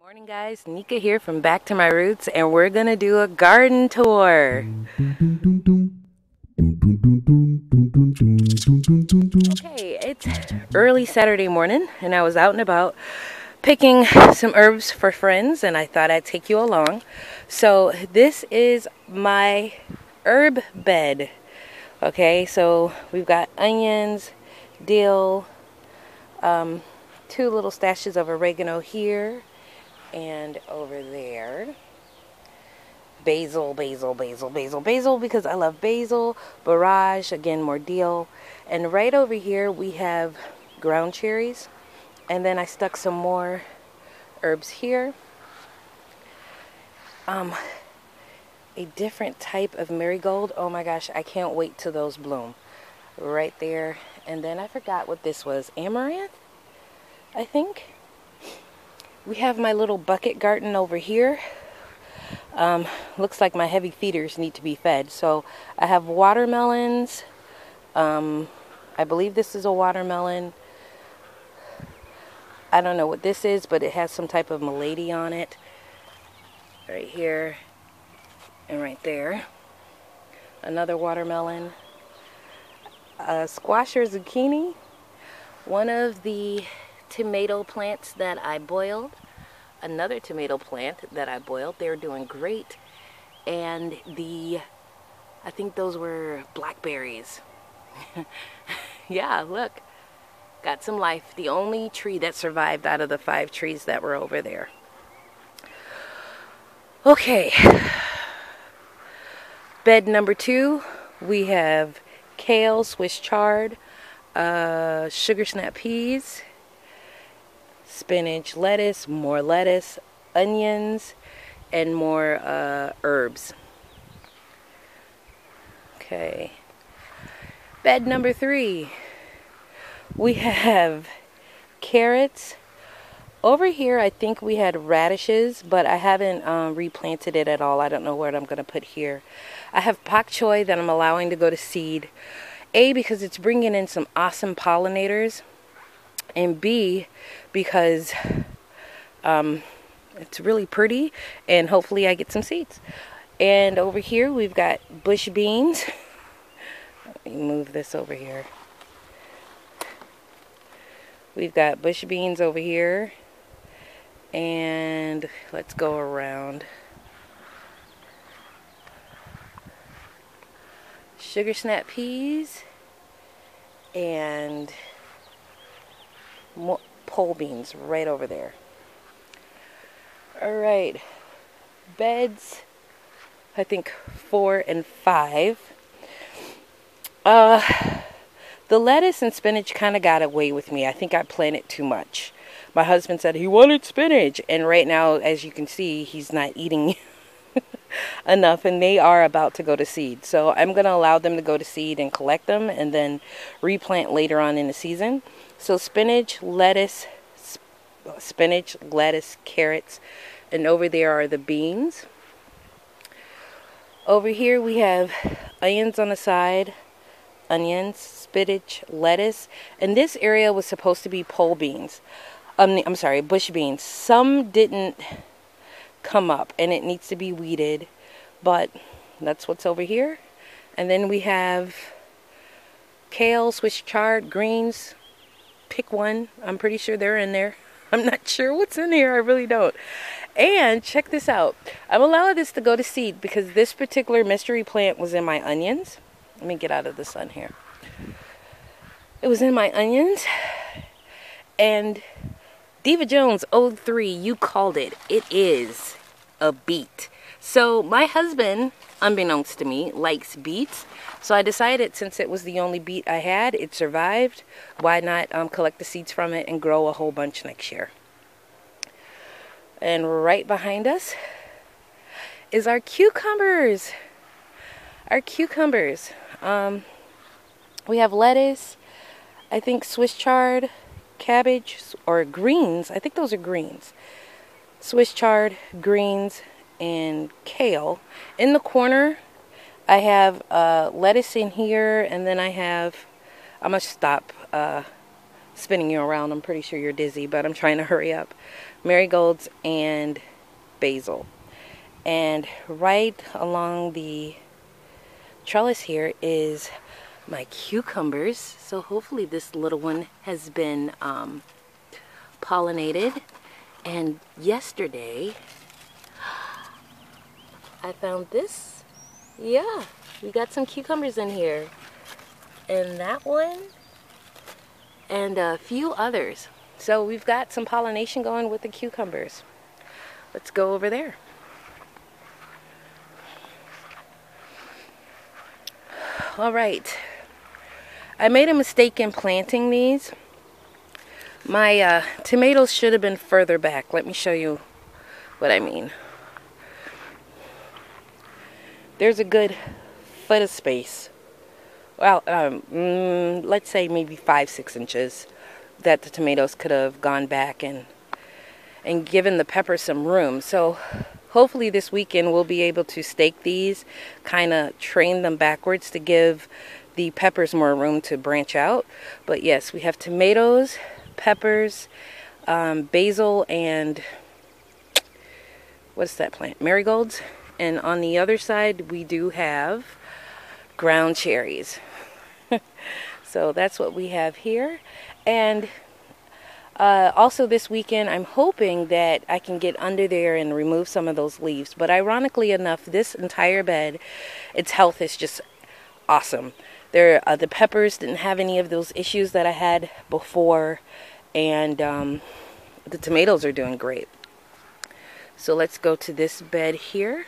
Morning guys, Nika here from Back to My Roots, and we're gonna do a garden tour. Okay, it's early Saturday morning and I was out and about picking some herbs for friends, and I thought I'd take you along. So this is my herb bed. Okay, so we've got onions, dill, two little stashes of oregano here and over there. Basil, because I love basil. Borage, again, more dill. And right over here we have ground cherries. And then I stuck some more herbs here. A different type of marigold. Oh my gosh, I can't wait till those bloom. Right there. And then I forgot what this was. Amaranth, I think. We have my little bucket garden over here. Looks like my heavy feeders need to be fed. So I have watermelons. I believe this is a watermelon. I don't know what this is, but it has some type of malady on it. Right here and right there. Another watermelon. Squash or zucchini. One of the tomato plants that I boiled. Another tomato plant that I boiled. They're doing great. And I think those were blackberries. Yeah, look. Got some life. The only tree that survived out of the 5 trees that were over there. Okay. Bed number 2. We have kale, Swiss chard, sugar snap peas, spinach, lettuce, more lettuce, onions, and more herbs. Okay. Bed number 3. We have carrots. Over here I think we had radishes, but I haven't replanted it at all. I don't know what I'm going to put here. I have pak choi that I'm allowing to go to seed. A, because it's bringing in some awesome pollinators. And B, because it's really pretty, and hopefully I get some seeds. And over here we've got bush beans. Let me move this over here. We've got bush beans over here, and let's go around. Sugar snap peas and pole beans right over there. Alright, beds, I think 4 and 5. The lettuce and spinach kind of got away with me. I think I planted too much. My husband said he wanted spinach, and right now, as you can see, he's not eating enough, and they are about to go to seed. So I'm going to allow them to go to seed and collect them and then replant later on in the season. So spinach, lettuce, carrots, and over there are the beans. Over here we have onions on the side, onions, spinach, lettuce, and this area was supposed to be pole beans. I'm sorry, bush beans. Some didn't come up and it needs to be weeded, but that's what's over here. And then we have kale, Swiss chard, greens. Pick one. I'm pretty sure they're in there. I'm not sure what's in here. I really don't. And check this out. I'm allowing this to go to seed because this particular mystery plant was in my onions. Let me get out of the sun here. It was in my onions. And Diva Jones 03, you called it. It is a beet. So my husband, unbeknownst to me, likes beets. So I decided, since it was the only beet I had, it survived, why not collect the seeds from it and grow a whole bunch next year. And right behind us is our cucumbers. Our cucumbers. We have lettuce, I think Swiss chard, cabbage, or greens. I think those are greens. Swiss chard, greens, and kale. In the corner, I have lettuce in here, and then I have, I'm going to stop spinning you around. I'm pretty sure you're dizzy, but I'm trying to hurry up. marigolds, and basil. And right along the trellis here is my cucumbers. So hopefully this little one has been pollinated. And yesterday I found this. Yeah, we got some cucumbers in here. And that one and a few others. So we've got some pollination going with the cucumbers. Let's go over there. All right. I made a mistake in planting these. My tomatoes should have been further back. Let me show you what I mean. There's a good foot of space. Well, let's say maybe 5-6 inches that the tomatoes could have gone back and given the peppers some room. So hopefully this weekend we'll be able to stake these, kind of train them backwards to give the peppers more room to branch out. But yes, we have tomatoes, peppers, basil, and what's that plant? Marigolds. And on the other side we do have ground cherries. So that's what we have here. And also this weekend I'm hoping that I can get under there and remove some of those leaves. But ironically enough, this entire bed, its health is just awesome. The peppers didn't have any of those issues that I had before, and the tomatoes are doing great. So let's go to this bed here.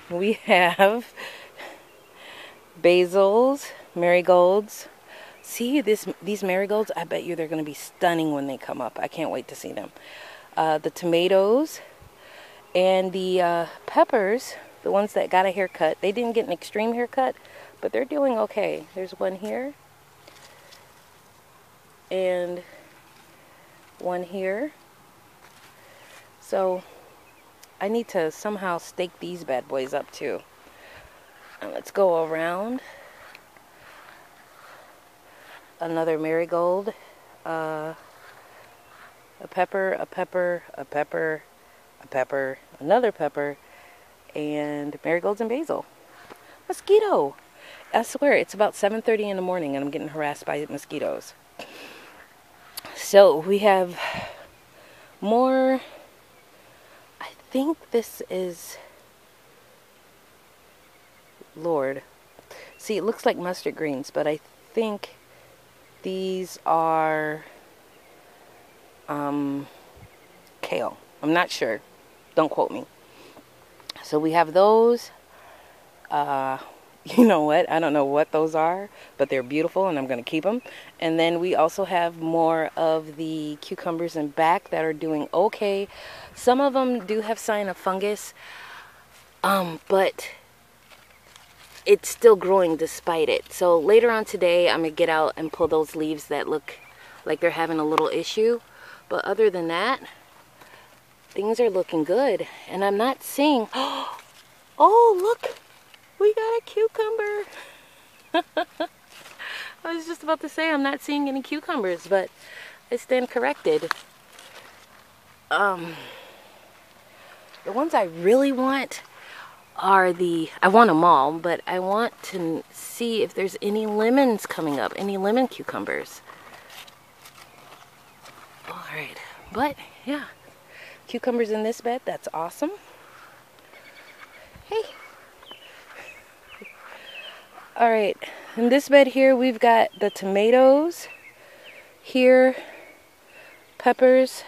We have basils, marigolds. See these marigolds? I bet you they're going to be stunning when they come up. I can't wait to see them. The tomatoes and the peppers, the ones that got a haircut. They didn't get an extreme haircut, but they're doing okay. There's one here and one here. So I need to somehow stake these bad boys up too. And let's go around. Another marigold, a pepper, a pepper, a pepper, a pepper, another pepper, and marigolds and basil. Mosquito! I swear, it's about 7:30 in the morning and I'm getting harassed by mosquitoes. So we have more. I think this is Lord. See, it looks like mustard greens, but I think these are kale. I'm not sure. Don't quote me. So we have those. You know what? I don't know what those are, but they're beautiful and I'm going to keep them. And then we also have more of the cucumbers in back that are doing okay. Some of them do have sign of fungus, but it's still growing despite it. So later on today, I'm going to get out and pull those leaves that look like they're having a little issue. But other than that, things are looking good. And I'm not seeing... Oh, look! We got a cucumber! I was just about to say I'm not seeing any cucumbers, but I stand corrected. The ones I really want are I want them all, but I want to see if there's any lemons coming up, any lemon cucumbers. Alright, but yeah, cucumbers in this bed, that's awesome. Hey. Alright, in this bed here we've got the tomatoes, here, peppers,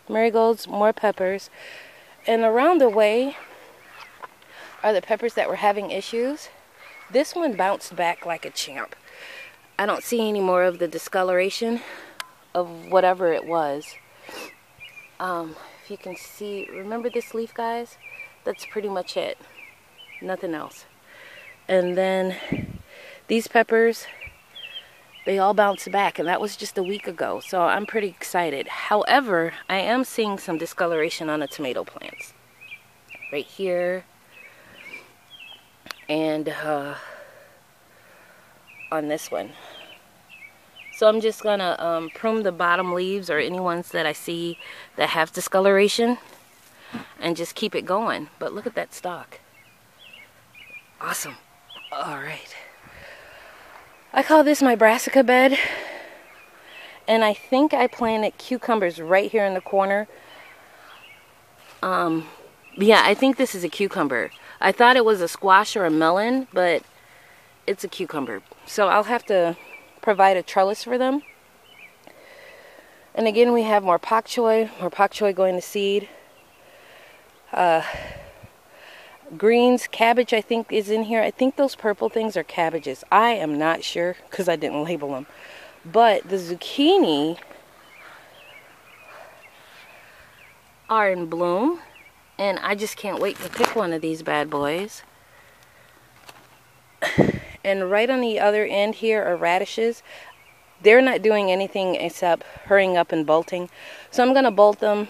marigolds, more peppers, and around the way are the peppers that were having issues. This one bounced back like a champ. I don't see any more of the discoloration of whatever it was. If you can see, remember this leaf, guys? That's pretty much it. Nothing else. And then these peppers, they all bounced back, and that was just a week ago. So I'm pretty excited. However, I am seeing some discoloration on the tomato plants. Right here. And on this one. So I'm just gonna prune the bottom leaves or any ones that I see that have discoloration and just keep it going. But look at that stalk. Awesome. All right. I call this my brassica bed. And I think I planted cucumbers right here in the corner. Yeah, I think this is a cucumber. I thought it was a squash or a melon, but it's a cucumber. So I'll have to provide a trellis for them. And again, we have more pak choi going to seed. Greens, cabbage I think is in here. I think those purple things are cabbages. I am not sure because I didn't label them. But the zucchini are in bloom, and I just can't wait to pick one of these bad boys. And right on the other end here are radishes. They're not doing anything except hurrying up and bolting. So I'm going to bolt them,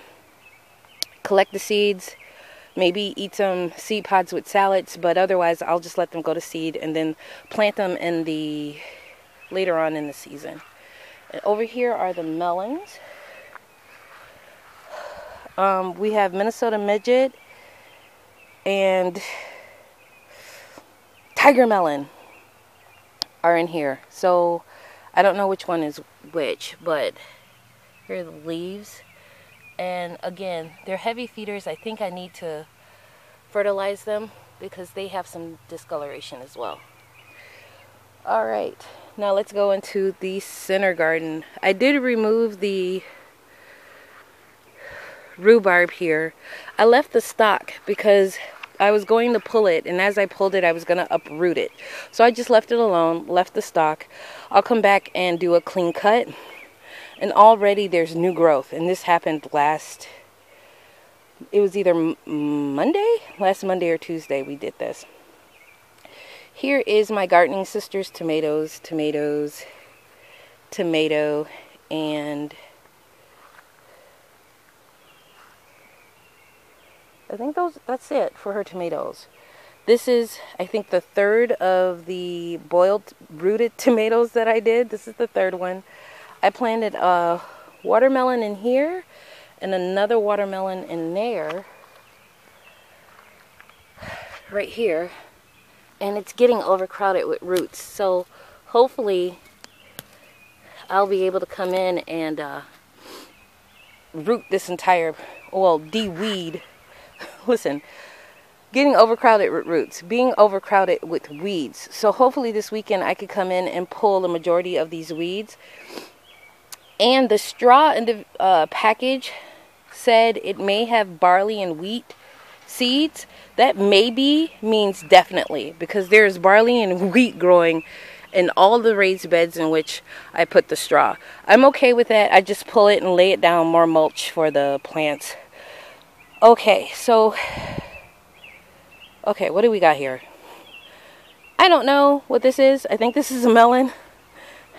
collect the seeds, maybe eat some seed pods with salads, but otherwise I'll just let them go to seed and then plant them in the later on in the season. And over here are the melons. We have Minnesota midget and tiger melon are in here. So I don't know which one is which, but here are the leaves. And again, they're heavy feeders. I think I need to fertilize them because they have some discoloration as well. All right, now let's go into the center garden. I did remove the rhubarb here. I left the stalk because I was going to pull it, and as I pulled it I was going to uproot it. So I just left it alone, left the stalk. I'll come back and do a clean cut, and already there's new growth. And this happened it was either last Monday or Tuesday we did this. Here is my gardening sisters tomatoes, tomato, and I think that's it for her tomatoes. This is, I think, the third of the boiled rooted tomatoes that I did. This is the third one. I planted a watermelon in here and another watermelon in there, right here. And it's getting overcrowded with roots. So hopefully I'll be able to come in and root this entire, well, de-weed. Listen, getting overcrowded with roots, being overcrowded with weeds. So hopefully this weekend I could come in and pull the majority of these weeds. And the straw in the package said it may have barley and wheat seeds. That maybe means definitely, because there's barley and wheat growing in all the raised beds in which I put the straw. I'm okay with that. I just pull it and lay it down, more mulch for the plants. Okay, so, okay, what do we got here? I don't know what this is. I think this is a melon.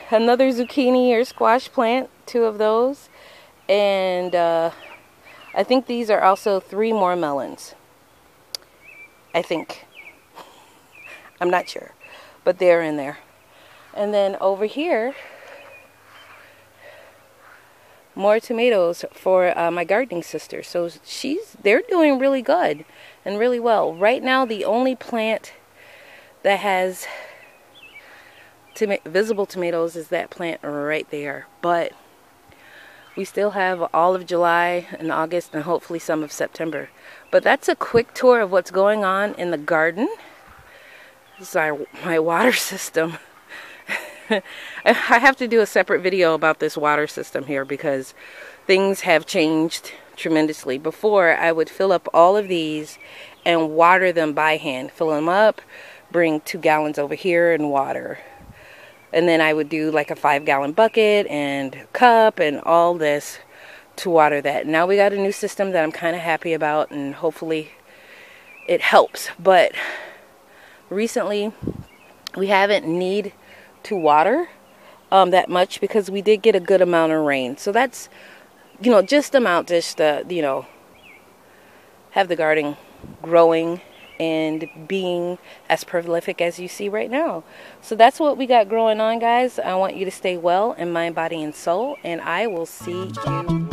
Another zucchini or squash plant, 2 of those. And I think these are also 3 more melons. I think. I'm not sure. But they're in there. And then over here, more tomatoes for my gardening sister. So they're doing really good and really well. Right now, the only plant that has visible tomatoes is that plant right there. But we still have all of July and August and hopefully some of September. But that's a quick tour of what's going on in the garden. This is my water system. I have to do a separate video about this water system here because things have changed tremendously. Before, I would fill up all of these and water them by hand. Fill them up, bring 2 gallons over here and water. And then I would do like a 5-gallon bucket and cup and all this to water that. Now we got a new system that I'm kind of happy about, and hopefully it helps. But recently we haven't need to water that much because we did get a good amount of rain. So that's, just enough just to, have the garden growing and being as prolific as you see right now. So that's what we got growing on, guys. I want you to stay well in mind, body, and soul, and I will see you